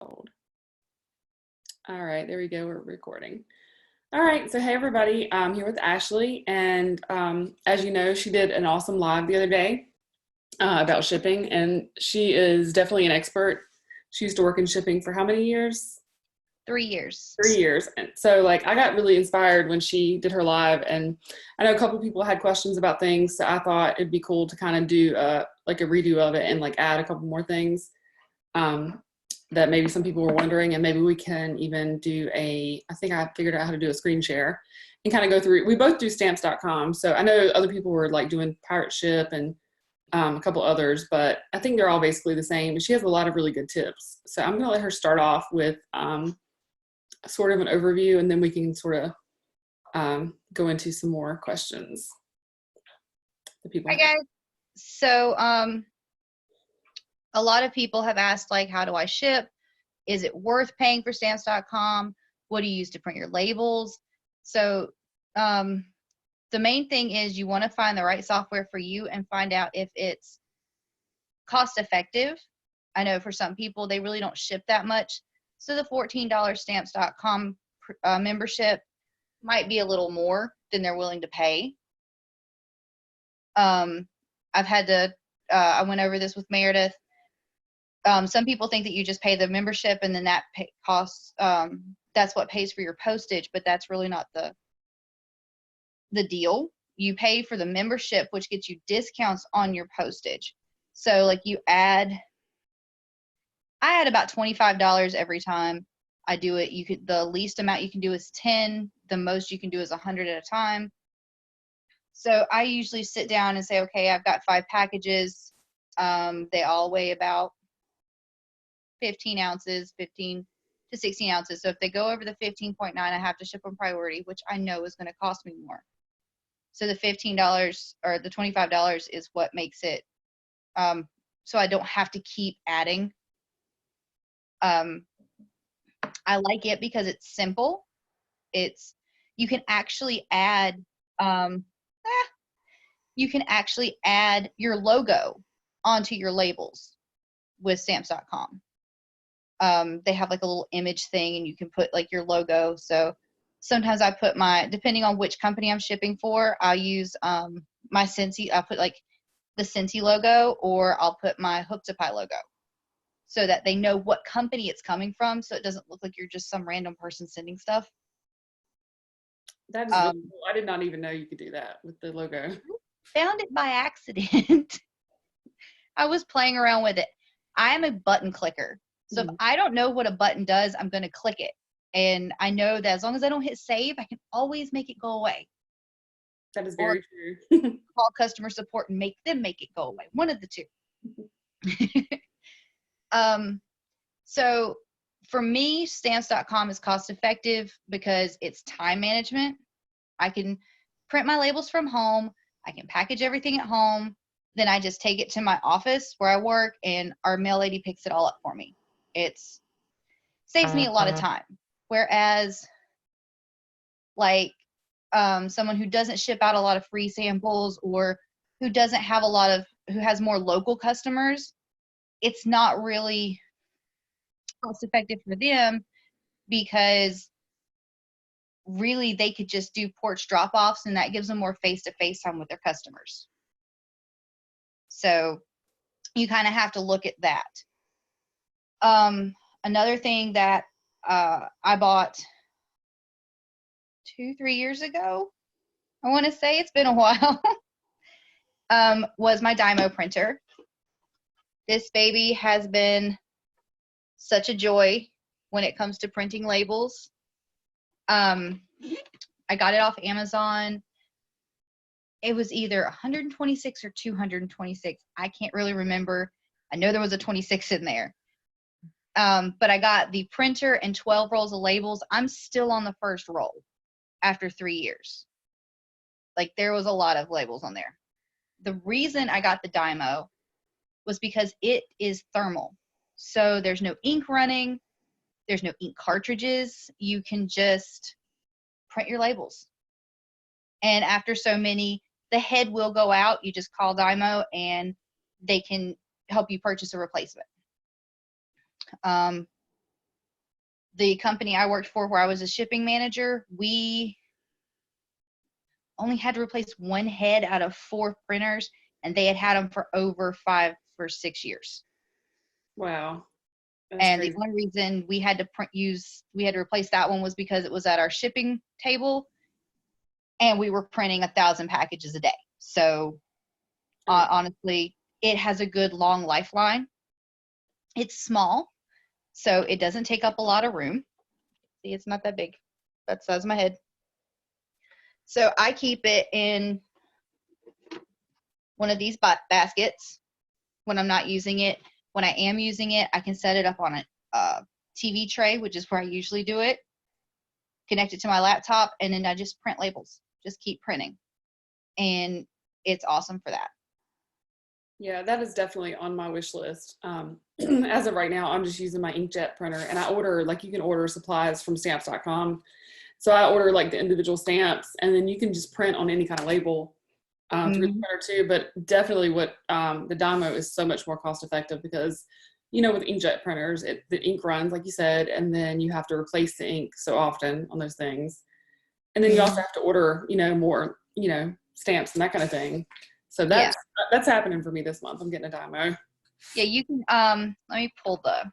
All right, there we go. We're recording. All right, so hey everybody, I'm here with Ashley, and as you know, she did an awesome live the other day about shipping, and she is definitely an expert. She used to work in shipping for how many years? 3 years. 3 years. And so, like, I got really inspired when she did her live, and I know a couple people had questions about things, so I thought it'd be cool to kind of do like a redo of it and like add a couple more things. Um, that maybe some people were wondering, and maybe we can even do I think I figured out how to do a screen share and kind of go through. We both do stamps.com, so I know other people were like doing pirate ship and a couple others, but I think they're all basically the same, and she has a lot of really good tips. So I'm going to let her start off with sort of an overview, and then we can sort of go into some more questions that people Hi have. guys. So a lot of people have asked, like, how do I ship? Is it worth paying for stamps.com? What do you use to print your labels? So the main thing is you want to find the right software for you and find out if it's cost effective. I know for some people they really don't ship that much, so the $14 stamps.com membership might be a little more than they're willing to pay. I've had to I went over this with Meredith. Some people think that you just pay the membership and then that costs that's what pays for your postage, but that's really not the deal. You pay for the membership, which gets you discounts on your postage. So like I add about $25 every time I do it. The least amount you can do is 10, the most you can do is 100 at a time. So I usually sit down and say, okay, I've got 5 packages. They all weigh about 15 ounces, 15 to 16 ounces. So if they go over the 15.9, I have to ship them priority, which I know is going to cost me more. So the $15 or the $25 is what makes it so I don't have to keep adding. I like it because it's simple. You can actually add your logo onto your labels with stamps.com. They have like a little image thing and you can put like your logo. So sometimes I put depending on which company I'm shipping for, I'll use my Scentsy. I'll put like the Scentsy logo, or I'll put my Hook to Pie logo so that they know what company it's coming from, so it doesn't look like you're just some random person sending stuff. That is really cool. I did not even know you could do that with the logo. Found it by accident. I was playing around with it. I am a button clicker. So if I don't know what a button does, I'm going to click it. And I know that as long as I don't hit save, I can always make it go away. That is very true. Call customer support and make them make it go away. One of the two. So for me, stamps.com is cost effective because it's time management. I can print my labels from home. I can package everything at home. Then I just take it to my office where I work and our mail lady picks it all up for me. It saves me a lot of time. Whereas like someone who doesn't ship out a lot of free samples, or who has more local customers, it's not really cost effective for them, because really they could just do porch drop-offs and that gives them more face-to-face time with their customers. So you kind of have to look at that. Another thing that I bought 2-3 years ago, I want to say, it's been a while, was my Dymo printer. This baby has been such a joy when it comes to printing labels. I got it off Amazon. It was either 126 or 226. I can't really remember. I know there was a 26 in there. But I got the printer and 12 rolls of labels. I'm still on the first roll after 3 years. Like, there was a lot of labels on there. The reason I got the Dymo was because it is thermal. So there's no ink running. There's no ink cartridges. You can just print your labels. And after so many, the head will go out. You just call Dymo and they can help you purchase a replacement. the company I worked for where I was a shipping manager, we only had to replace one head out of 4 printers, and they had them for over 5 or 6 years. Wow. That's And the crazy. only reason we had to replace that one was because it was at our shipping table, and we were printing 1,000 packages a day. So honestly, it has a good long lifeline. It's small, so it doesn't take up a lot of room. See, it's not that big. That's the size of my head. So I keep it in one of these baskets when I'm not using it. When I am using it, I can set it up on a TV tray, which is where I usually do it, connect it to my laptop, and then I just print labels. Just keep printing. And it's awesome for that. Yeah, that is definitely on my wish list. As of right now, I'm just using my inkjet printer, and I order, like, you can order supplies from stamps.com. So I order like the individual stamps, and then you can just print on any kind of label through the printer too. But definitely what the Dymo is so much more cost effective because, you know, with inkjet printers, the ink runs, like you said, and then you have to replace the ink so often on those things. And then you also have to order, you know, more, you know, stamps and that kind of thing. So that's happening for me this month. I'm getting a Dymo. Yeah, you can let me pull the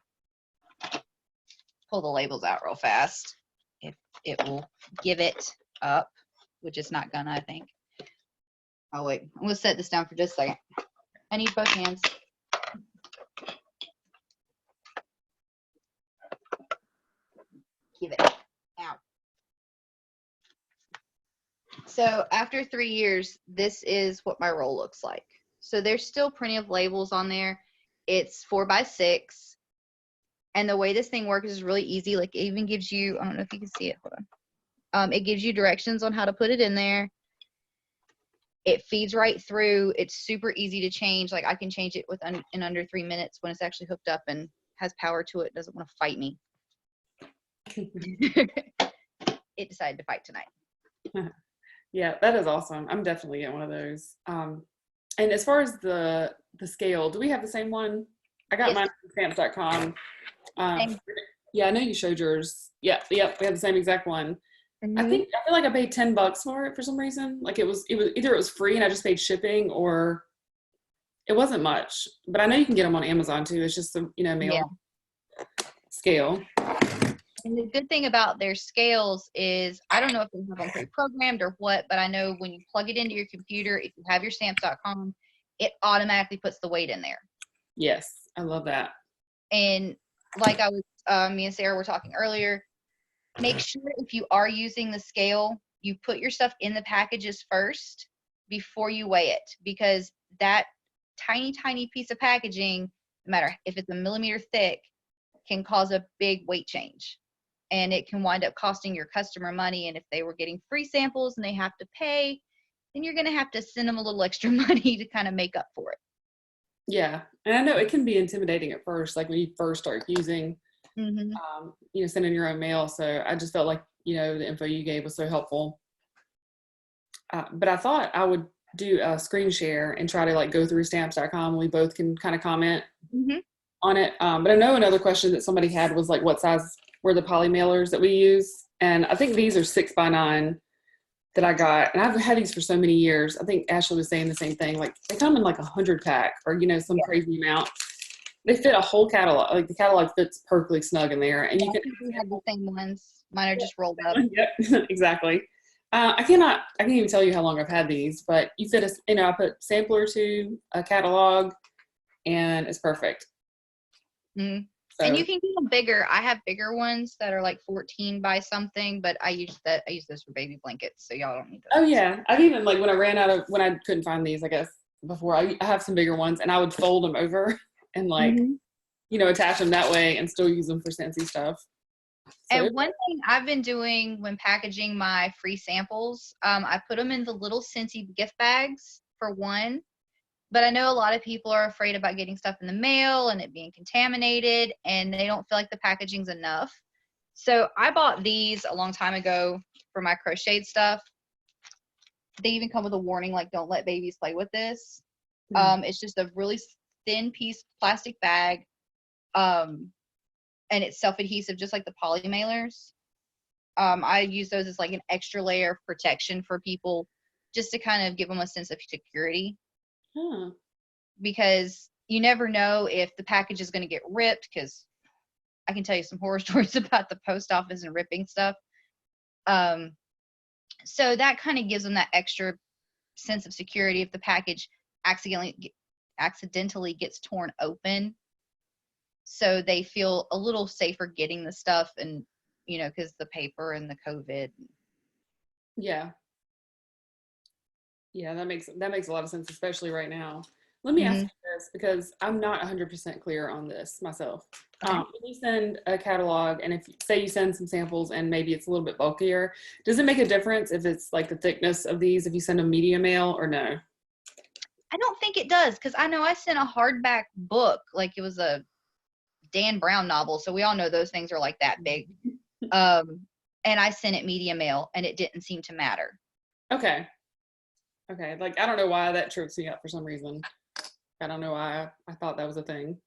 labels out real fast. If it will give it up, which it's not gonna, I think. Oh wait, I'm gonna set this down for just a second. I need both hands. Give it out. So after 3 years, this is what my roll looks like. So there's still plenty of labels on there. It's 4x6. And the way this thing works is really easy. Like, it even gives you, I don't know if you can see it. Hold on. It gives you directions on how to put it in there. It feeds right through. It's super easy to change. Like, I can change it in under 3 minutes when it's actually hooked up and has power to it. Doesn't want to fight me. It decided to fight tonight. Yeah, that is awesome. I'm definitely getting one of those. And as far as the scale, do we have the same one? I got mine from stamps.com. Yeah, I know you showed yours. Yeah, we have the same exact one. I feel like I paid $10 for it for some reason. Like, it was either it was free and I just paid shipping, or it wasn't much. But I know you can get them on Amazon too. It's just the, you know, mail scale. And the good thing about their scales is, I don't know if they have them pre-programmed or what, but I know when you plug it into your computer, if you have your stamps.com, it automatically puts the weight in there. Yes, I love that. And like I was, me and Sarah were talking earlier, make sure if you are using the scale, you put your stuff in the packages first before you weigh it, because that tiny, tiny piece of packaging, no matter if it's a millimeter thick, can cause a big weight change. And it can wind up costing your customer money. And if they were getting free samples and they have to pay, then you're going to have to send them a little extra money to kind of make up for it. Yeah. And I know it can be intimidating at first, like when you first start using, you know, sending your own mail. So I just felt like, you know, the info you gave was so helpful. But I thought I would do a screen share and try to like go through stamps.com. We both can kind of comment on it. But I know another question that somebody had was like, what size were the poly mailers that we use? And I think these are 6x9 that I got. And I've had these for so many years. I think Ashley was saying the same thing. Like, they come in like 100 pack or, you know, some crazy amount. They fit a whole catalog. Like, the catalog fits perfectly snug in there. And you can have the same ones. Mine are just rolled up. Yep, exactly. I can't even tell you how long I've had these, but you fit you know, I put sampler to a catalog, and it's perfect. So, and you can get them bigger. I have bigger ones that are like 14 by something, but I use this for baby blankets, so y'all don't need those. Oh yeah, I've even, like, when I couldn't find these, I guess before, I have some bigger ones, and I would fold them over and like you know, attach them that way and still use them for Scentsy stuff. So, and one thing I've been doing when packaging my free samples, I put them in the little Scentsy gift bags for one. But I know a lot of people are afraid about getting stuff in the mail and it being contaminated, and they don't feel like the packaging's enough. So I bought these a long time ago for my crocheted stuff. They even come with a warning, like, don't let babies play with this. It's just a really thin piece plastic bag. and it's self-adhesive, just like the poly mailers. I use those as like an extra layer of protection for people, just to kind of give them a sense of security, Huh. because you never know if the package is going to get ripped, because I can tell you some horror stories about the post office and ripping stuff. So that kind of gives them that extra sense of security if the package accidentally gets torn open, so they feel a little safer getting the stuff, and because the paper and the COVID. Yeah. Yeah, that makes a lot of sense, especially right now. Let me ask Hmm. you this, because I'm not 100% clear on this myself. Okay. When you send a catalog, and if say you send some samples and maybe it's a little bit bulkier, does it make a difference if it's like the thickness of these, if you send a media mail or no? I don't think it does, because I know I sent a hardback book, like it was a Dan Brown novel, so we all know those things are like that big. And I sent it media mail, and it didn't seem to matter. Okay. Okay. Like, I don't know why that trips me up for some reason. I don't know why I thought that was a thing.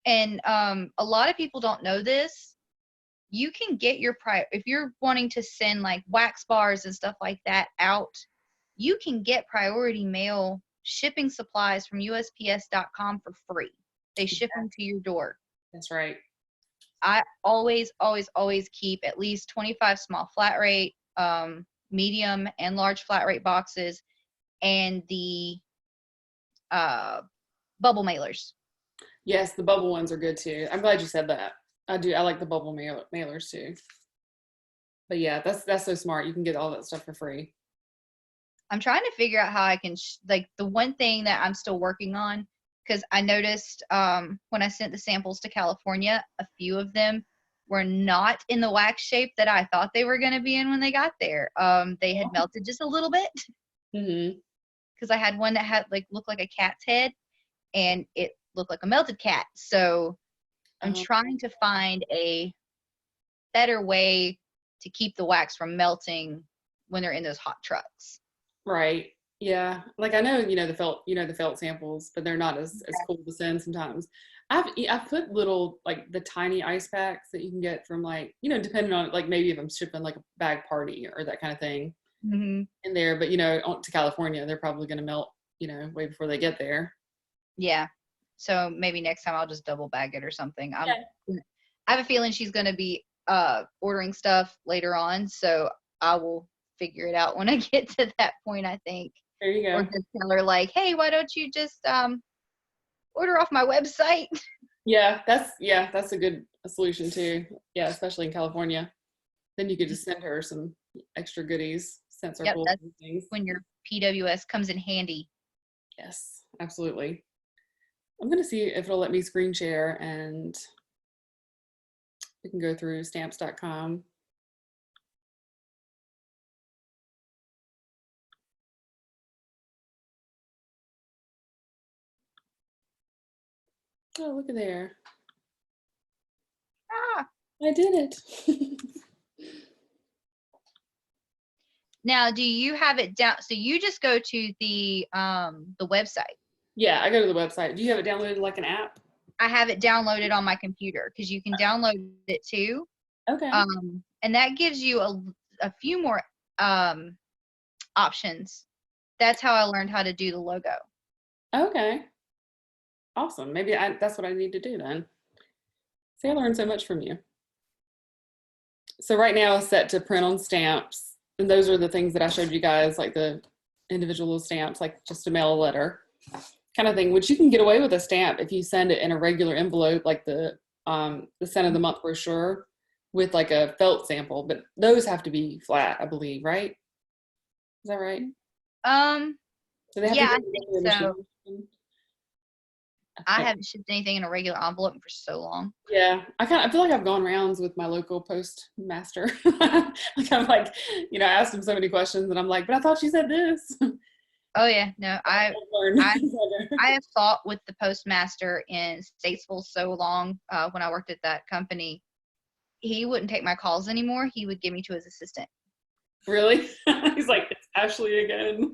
And a lot of people don't know this. You can get your if you're wanting to send like wax bars and stuff like that out, you can get priority mail shipping supplies from USPS.com for free. They ship them to your door. That's right. I always, always, always keep at least 25 small flat rate, medium and large flat rate boxes, and the bubble mailers. Yes, the bubble ones are good too. I'm glad you said that. I do. I like the bubble mailers too. But yeah, that's so smart. You can get all that stuff for free. I'm trying to figure out how I can like the one thing that I'm still working on, because I noticed when I sent the samples to California, a few of them were not in the wax shape that I thought they were going to be in when they got there. They had melted just a little bit, Mm-hmm. because I had one that had like looked like a cat's head, and it looked like a melted cat. So I'm trying to find a better way to keep the wax from melting when they're in those hot trucks. Right. Yeah. Like I know, the felt samples, but they're not as cool to send sometimes. I've put little like the tiny ice packs that you can get from like, depending on like maybe if I'm shipping like a bag party or that kind of thing Mm-hmm. in there, but to California, they're probably going to melt, way before they get there. Yeah. So maybe next time I'll just double bag it or something. Yeah. I have a feeling she's going to be ordering stuff later on, so I will figure it out when I get to that point, I think. There you Or go. just tell her like, "Hey, why don't you just order off my website?" Yeah, that's a good solution too. Yeah, especially in California. Then you could just send her some extra goodies, scent Yep, circles that's and things. when your PWS comes in handy. Yes, absolutely. I'm gonna see if it'll let me screen share and we can go through stamps.com. Oh, look at there. Ah. I did it. Now, do you have it down? So you just go to the website. Yeah, I go to the website. Do you have it downloaded like an app? I have it downloaded on my computer, because you can download it too. Okay. And that gives you a few more options. That's how I learned how to do the logo. Okay. Awesome. Maybe that's what I need to do then. See, I learned so much from you. So right now it's set to print on stamps. And those are the things that I showed you guys, like the individual stamps, like just to mail a letter kind of thing, which you can get away with a stamp if you send it in a regular envelope, like the scent of the month brochure with like a felt sample, but those have to be flat, I believe, right? Is that right? Do they have to Yeah, go I through think the so. machine? I haven't shipped anything in a regular envelope for so long. Yeah, I feel like I've gone rounds with my local postmaster. Like I'm like, asked him so many questions, and I'm like, but I thought you said this. Oh yeah, no, I I have fought with the postmaster in Statesville so long when I worked at that company. He wouldn't take my calls anymore. He would give me to his assistant. Really? He's like, it's Ashley again.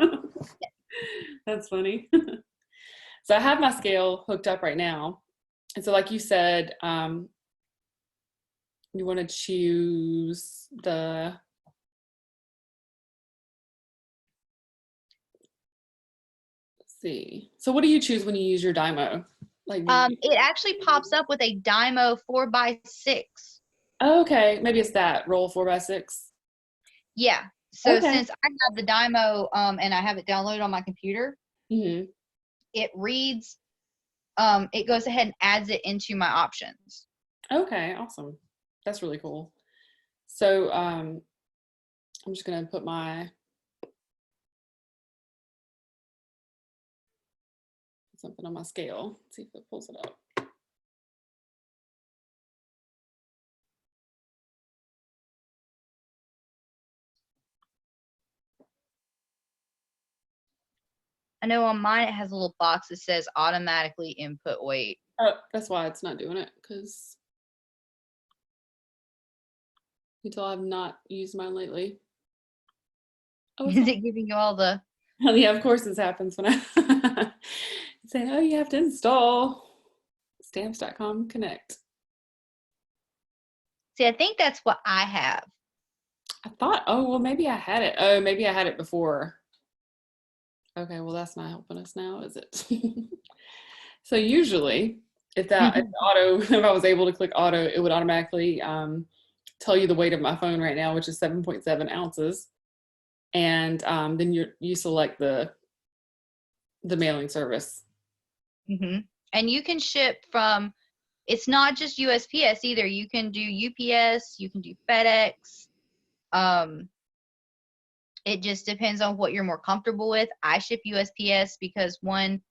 That's funny. So I have my scale hooked up right now. And so like you said, You want to choose the, let's see. So what do you choose when you use your Dymo? Like, It actually pops up with a Dymo 4x6. oh, okay, maybe it's that roll 4x6. Yeah. So Okay. since I have the Dymo and I have it downloaded on my computer, Hmm. it reads, it goes ahead and adds it into my options. Okay, awesome. That's really cool. So I'm just gonna put my something on my scale. See if it pulls it up. I know on mine it has a little box that says automatically input weight. Oh, that's why it's not doing it, because until I've not used mine lately. Oh, it's Is not. it giving you all the? Yeah, of course this happens when I say, oh, you have to install stamps.com Connect. See, I think that's what I have. I thought, oh, well, maybe I had it. Oh, maybe I had it before. Okay, well, that's not helping us now, is it? So usually, if auto, if I was able to click auto, it would automatically tell you the weight of my phone right now, which is 7.7 ounces. And then you select the mailing service. Mm-hmm. And you can ship from, it's not just USPS either. You can do UPS, you can do FedEx. It just depends on what you're more comfortable with. I ship USPS because one,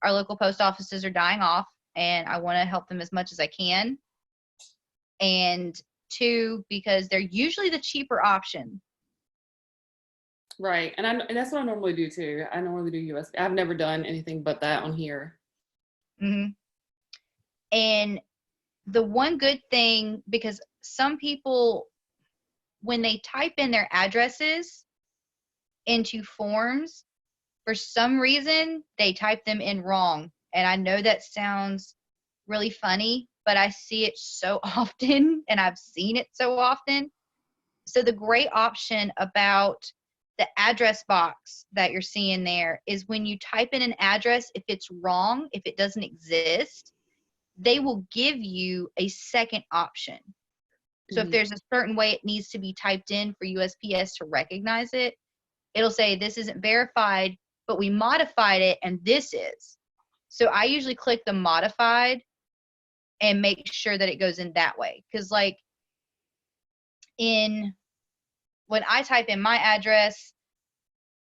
our local post offices are dying off and I want to help them as much as I can. And two, because they're usually the cheaper option. Right. And that's what I normally do too. I normally do USB. I've never done anything but that on here. Mm-hmm. And the one good thing, because some people, when they type in their addresses into forms, for some reason, they type them in wrong. And I know that sounds really funny, but I see it so often and I've seen it so often. So the great option about the address box that you're seeing there is when you type in an address, if it's wrong, if it doesn't exist, they will give you a second option. So if Mhm. there's a certain way it needs to be typed in for USPS to recognize it, it'll say this isn't verified, but we modified it and this is. So I usually click the modified and make sure that it goes in that way. Because like when I type in my address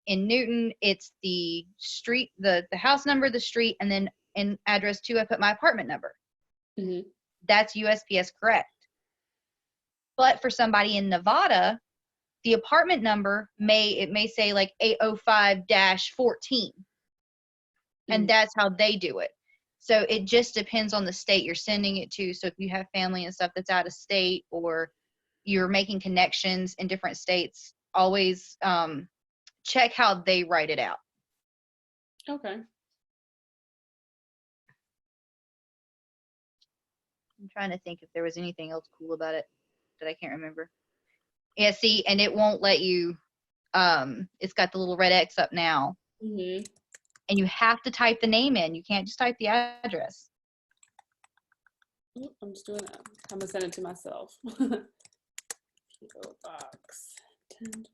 in Newton, it's the street, the house number, the street, and then in address 2, I put my apartment number. Mhm. That's USPS correct. But for somebody in Nevada, the apartment number may say like 805-14. And Mhm. that's how they do it. So it just depends on the state you're sending it to. So if you have family and stuff that's out of state or you're making connections in different states, always check how they write it out. Okay. I'm trying to think if there was anything else cool about it that I can't remember. Yeah, see, and it won't let you, it's got the little red X up now. Mhm. And you have to type the name in. You can't just type the address. I'm just doing that. I'm gonna send it to myself. PO Box 10.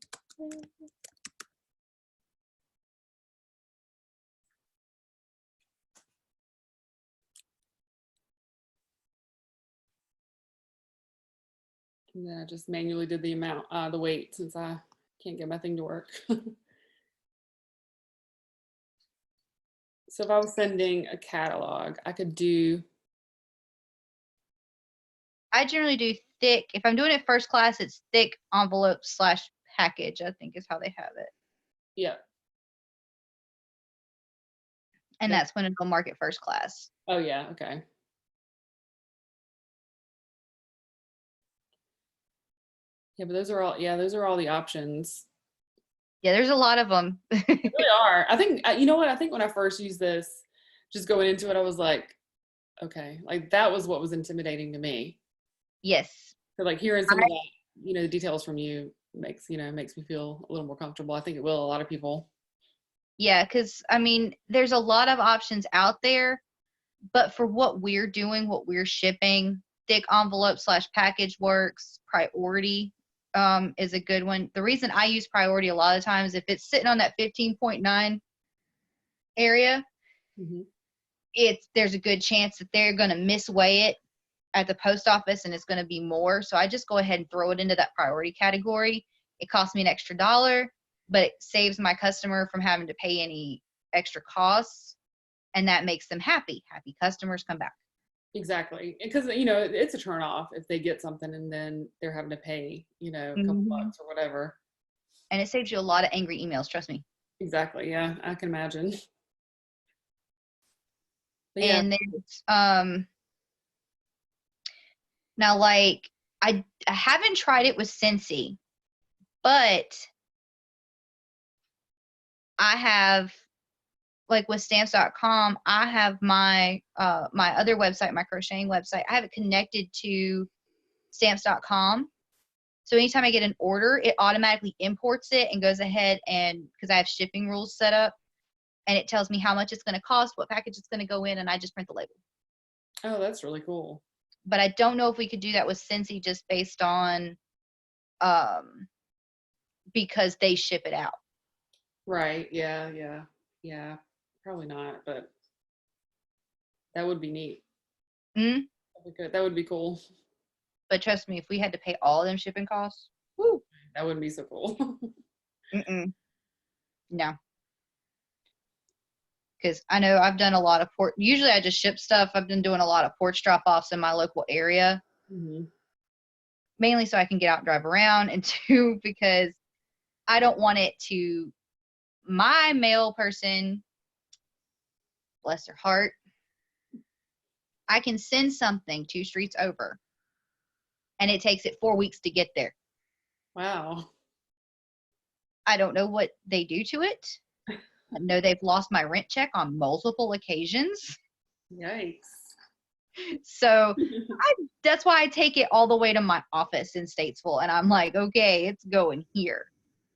And then I just manually did the amount, the weight, since I can't get my thing to work. So if I was sending a catalog, I could do, I generally do thick. If I'm doing it first class, it's thick envelope/package, I think is how they have it. yeah. And that's when it'll mark it first class. Oh yeah, okay. Yeah, but those are all the options. Yeah, there's a lot of them. They really are. I think, you know what? I think when I first used this, just going into it, I was like, okay, like that was what was intimidating to me. Yes. So like hearing some of that, the details from you makes me feel a little more comfortable. I think it will a lot of people. Yeah, because I mean, there's a lot of options out there, but for what we're doing, what we're shipping, thick envelope slash package works. Priority is a good one. The reason I use priority a lot of times, if it's sitting on that 15.9 area, Hmm. there's a good chance that they're going to misweigh it at the post office and it's going to be more. So I just go ahead and throw it into that priority category. It costs me an extra dollar, but it saves my customer from having to pay any extra costs. And that makes them happy. Happy customers come back. Exactly. Because, it's a turn off if they get something and then they're having to pay, a couple Mhm. bucks or whatever. And it saves you a lot of angry emails, trust me. Exactly. Yeah, I can imagine. But yeah. And there's now like I haven't tried it with Scentsy, but I have like with stamps.com, I have my my other website, my crocheting website, I have it connected to stamps.com. So anytime I get an order, it automatically imports it and goes ahead and because I have shipping rules set up and it tells me how much it's going to cost, what package it's going to go in, and I just print the label. Oh, that's really cool. But I don't know if we could do that with Scentsy just based on um because they ship it out. Right. Yeah. Yeah. Yeah. Probably not, but that would be neat. Mm? That'd be good. That would be cool. But trust me, if we had to pay all of them shipping costs, whoo, That wouldn't be so cool. mm-mm, no. Because I know I've done a lot of port. Usually, I just ship stuff. I've been doing a lot of porch drop-offs in my local area, Hmm. mainly so I can get out and drive around, and two because I don't want it to. My mail person, bless her heart, I can send something 2 streets over, and it takes it 4 weeks to get there. Wow. I don't know what they do to it. I know they've lost my rent check on multiple occasions. Yikes. So that's why I take it all the way to my office in Statesville. And I'm like, okay, it's going here.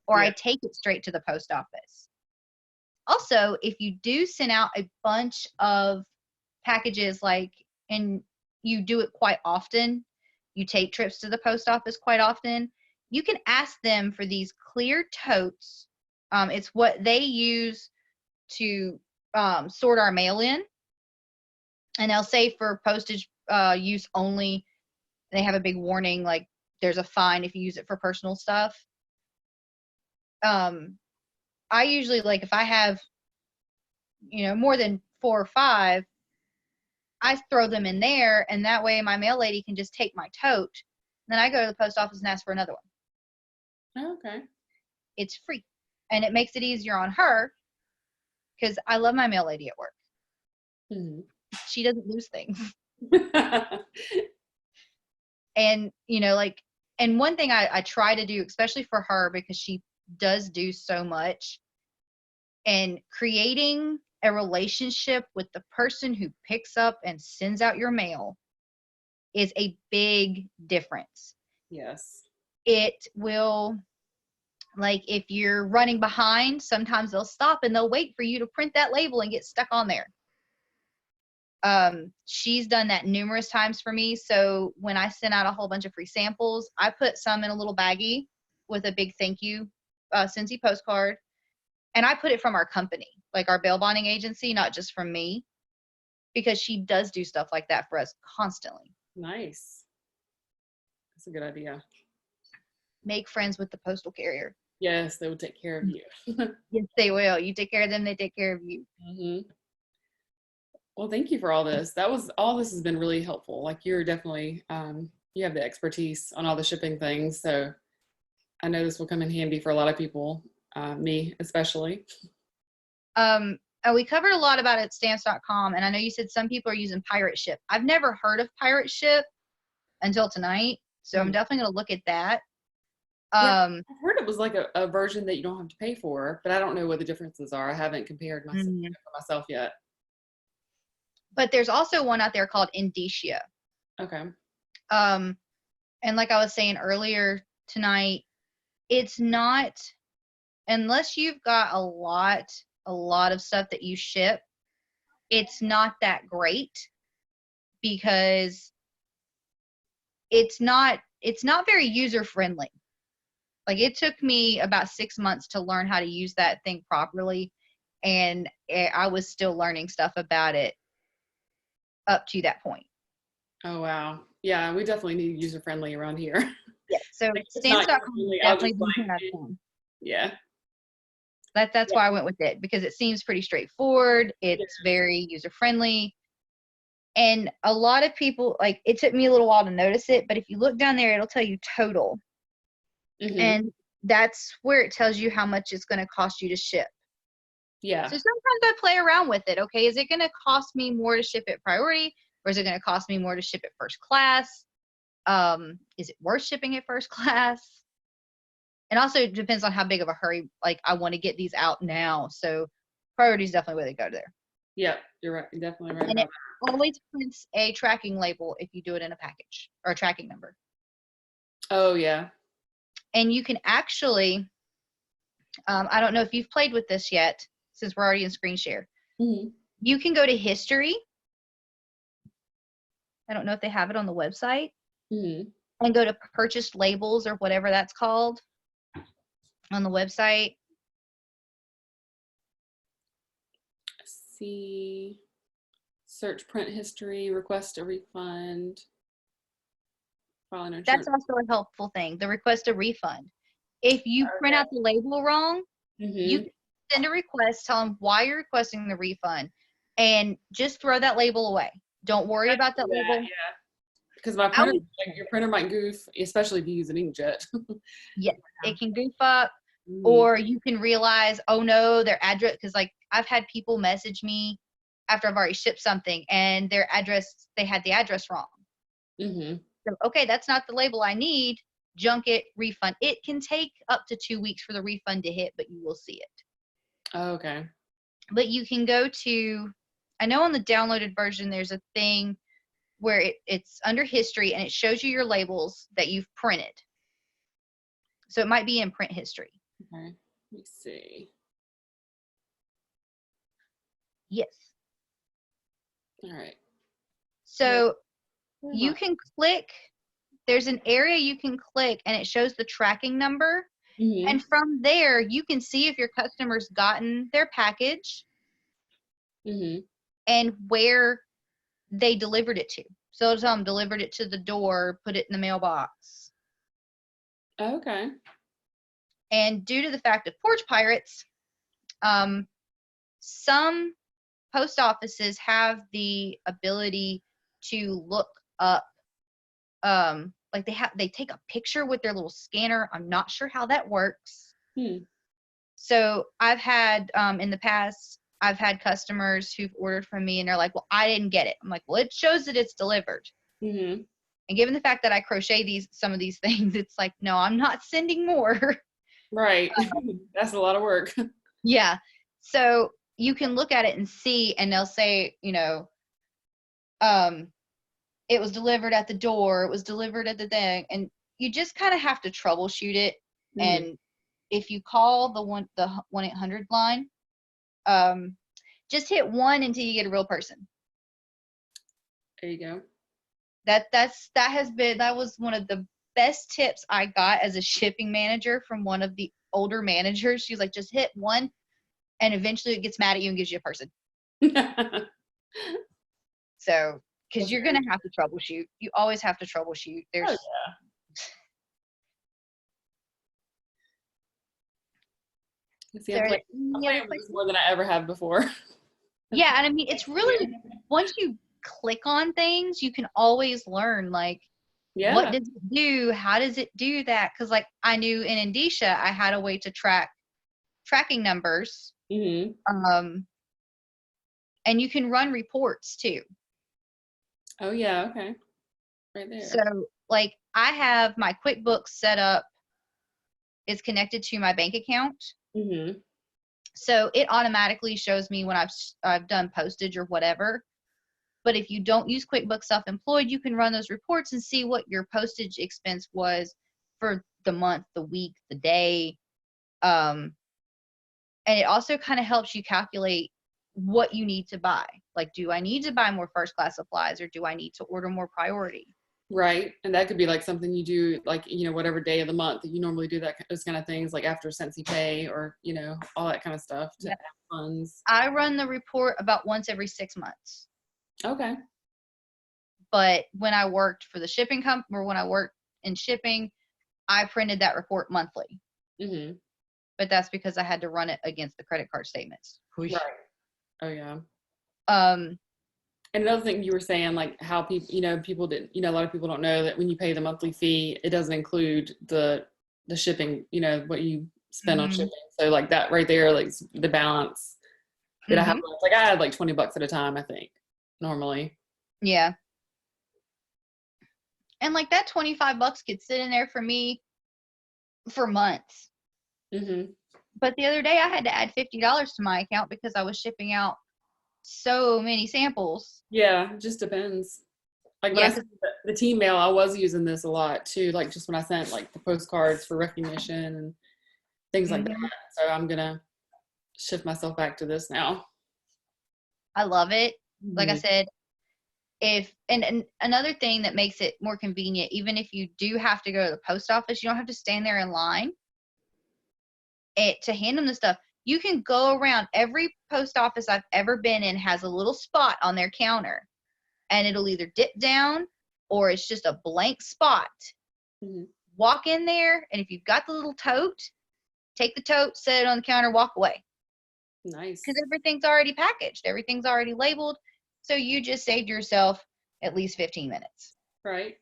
Or I Yeah. take it straight to the post office. Also, if you do send out a bunch of packages, and you do it quite often, you take trips to the post office quite often, you can ask them for these clear totes. It's what they use to sort our mail in. And they'll say for postage use only, they have a big warning like there's a fine if you use it for personal stuff. I usually like if I have more than 4 or 5, I throw them in there, and that way my mail lady can just take my tote. Then I go to the post office and ask for another one. Oh, okay. It's free, and it makes it easier on her because I love my mail lady at work. Hmm. She doesn't lose things. And and one thing I try to do, especially for her because she does do so much, and creating a relationship with the person who picks up and sends out your mail is a big difference. Yes. It will, like, if you're running behind, sometimes they'll stop and they'll wait for you to print that label and get stuck on there. She's done that numerous times for me. So when I sent out a whole bunch of free samples, I put some in a little baggie with a big thank you Scentsy postcard. And I put it from our company, like our bail bonding agency, not just from me, because she does do stuff like that for us constantly. Nice. That's a good idea. Make friends with the postal carrier. Yes, they would take care of you. Yes, they will. You take care of them, they take care of you. Hmm. Well, thank you for all this. All this has been really helpful. Like you're definitely, you have the expertise on all the shipping things. So I know this will come in handy for a lot of people, me especially. We covered a lot about it at stamps.com, and I know you said some people are using Pirate Ship. I've never heard of Pirate Ship until tonight, so I'm Mhm. definitely going to look at that. Yeah, Um, I've heard it was like a version that you don't have to pay for, but I don't know what the differences are. I haven't compared myself mhm. for myself yet. But there's also one out there called Indicia. Okay. Um, And like I was saying earlier tonight, it's not, unless you've got a lot of stuff that you ship, it's not that great, because it's not very user friendly. Like, it took me about 6 months to learn how to use that thing properly, and I was still learning stuff about it up to that point. Oh, wow. Yeah, we definitely need user friendly around here. Yeah. So Like, if it's not stamps.com user-friendly, I'll definitely just been like, 10 out of 10. yeah. That's Yeah. why I went with it, because it seems pretty straightforward. It's Yeah. very user friendly. And a lot of people, like, it took me a little while to notice it, but if you look down there, it'll tell you total. Mm-hmm. And that's where it tells you how much it's going to cost you to ship. Yeah. So sometimes I play around with it. Okay, is it going to cost me more to ship it priority, or is it going to cost me more to ship it first class? Is it worth shipping it first class? And also, it depends on how big of a hurry, like, I want to get these out now. So priority is definitely where they go there. Yeah, you're right. You're definitely right And about it always prints a tracking label if you do it in a package, or a tracking number. that. Oh, yeah. And you can actually, I don't know if you've played with this yet, since we're already in screen share. Mm-hmm. You can go to history. I don't know if they have it on the website. Mm-hmm. And go to purchased labels, or whatever that's called, on the website. See, search print history, request a refund, file an That's insurance. also a helpful thing, the request a refund. If you print out the label wrong, you Mm-hmm. can send a request, tell them why you're requesting the refund, and just throw that label away. Don't worry about that label. Yeah. Because my printer, like, your printer might goof, especially if you use an inkjet. Yes, it can goof up, Mm-hmm. or you can realize, oh no, their address, because, like, I've had people message me after I've already shipped something, and their address, they had the address wrong. Mm-hmm. So, okay, that's not the label I need. Junk it, refund. It can take up to 2 weeks for the refund to hit, but you will see it. Oh, okay. But you can go to, I know on the downloaded version, there's a thing where it's under history, and it shows you your labels that you've printed. So it might be in print history. Okay. Let me see. Yes. All right. So you can click, there's an area you can click, and it shows the tracking number. Mm-hmm. And from there, you can see if your customer's gotten their package Mm-hmm. and where they delivered it to. So it'll tell them delivered it to the door, put it in the mailbox. Okay. And due to the fact of porch pirates, some post offices have the ability to look up, like, they take a picture with their little scanner. I'm not sure how that works. So I've had, in the past, I've had customers who've ordered from me, and they're like, well, I didn't get it. I'm like, well, it shows that it's delivered. Mm-hmm. And given the fact that I crochet some of these things, it's like, no, I'm not sending more. Right. That's a lot of work. Yeah. So you can look at it and see, and they'll say, it was delivered at the door, it was delivered at the thing, and you just kind of have to troubleshoot it. Mm-hmm. And if you call the 1-800 line, just hit 1 until you get a real person. There you go. That was one of the best tips I got as a shipping manager from one of the older managers. She's like, just hit 1, and eventually it gets mad at you and gives you a person. So, because you're going to have to troubleshoot. You always have to troubleshoot. There's, Oh, yeah. See, I'm playing with this more than I ever have before. Yeah, and I mean, it's really, once you click on things, you can always learn, like, what does it do? How does it do that? Because, like, I knew in Endicia, I had a way to track tracking numbers. Mm-hmm. And you can run reports too. Oh, yeah. Okay. Right there. So, like, I have my QuickBooks set up. It's connected to my bank account. Mm-hmm. So it automatically shows me when I've done postage or whatever. But if you don't use QuickBooks Self-Employed, you can run those reports and see what your postage expense was for the month, the week, the day. And it also kind of helps you calculate what you need to buy. Like, do I need to buy more first class supplies, or do I need to order more priority? Right. And that could be like something you do, like, you know, whatever day of the month that you normally do that, those kind of things, like after Sensi Pay, or, you know, all that kind of stuff to Yeah. add funds. I run the report about once every 6 months. Okay. But when I worked for the shipping company, or when I worked in shipping, I printed that report monthly. Mm-hmm. But that's because I had to run it against the credit card statements. Right. Oh, yeah. Um, And another thing you were saying, like how people, you know, people didn't, you know, a lot of people don't know that when you pay the monthly fee, it doesn't include the shipping, you know, what you spend on mhm, shipping. So like that right there, like the balance that I have, mhm, like I had like $20 at a time, I think, normally. yeah. And like that $25 could sit in there for me for months. Mm-hmm. But the other day I had to add $50 to my account because I was shipping out so many samples. Yeah, it just depends. Like when I Yeah, sent the team mail, I was using this a lot too. Like just when I sent like the postcards for recognition and things like that. mhm, So I'm gonna shift myself back to this now. I love it. Like I Mhm. said, if and another thing that makes it more convenient, even if you do have to go to the post office, you don't have to stand there in line to hand them the stuff. You can go around. Every post office I've ever been in has a little spot on their counter, and it'll either dip down or it's just a blank spot. Mhm. Walk in there, and if you've got the little tote, take the tote, set it on the counter, walk away. Because Nice. everything's already packaged, everything's already labeled. So you just saved yourself at least 15 minutes, Right.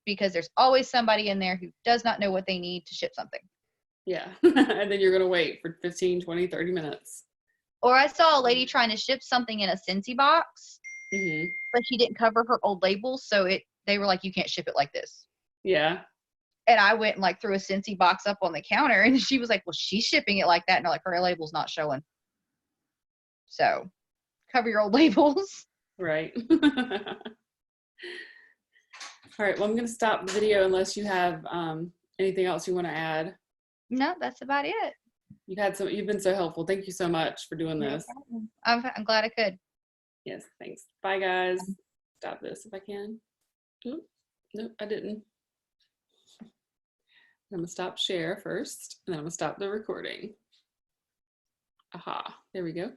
because there's always somebody in there who does not know what they need to ship something. Yeah. And then you're gonna wait for 15, 20, 30 minutes. Or I saw a lady trying to ship something in a Scentsy box, Hmm. but she didn't cover her old labels, so they were like, you can't ship it like this. Yeah. And I went and like threw a Scentsy box up on the counter, and she was like, well, she's shipping it like that. And I'm like, her label's not showing. So cover your old labels. Right. All right. Well, I'm gonna stop the video unless you have anything else you want to add. No, that's about it. You've been so helpful. Thank you so much for doing No this. problem. I'm glad I could. Yes, thanks. Bye guys. Stop this if I can. Oop. Nope, I didn't. I'm gonna stop share first, and then I'm gonna stop the recording. Aha, there we go.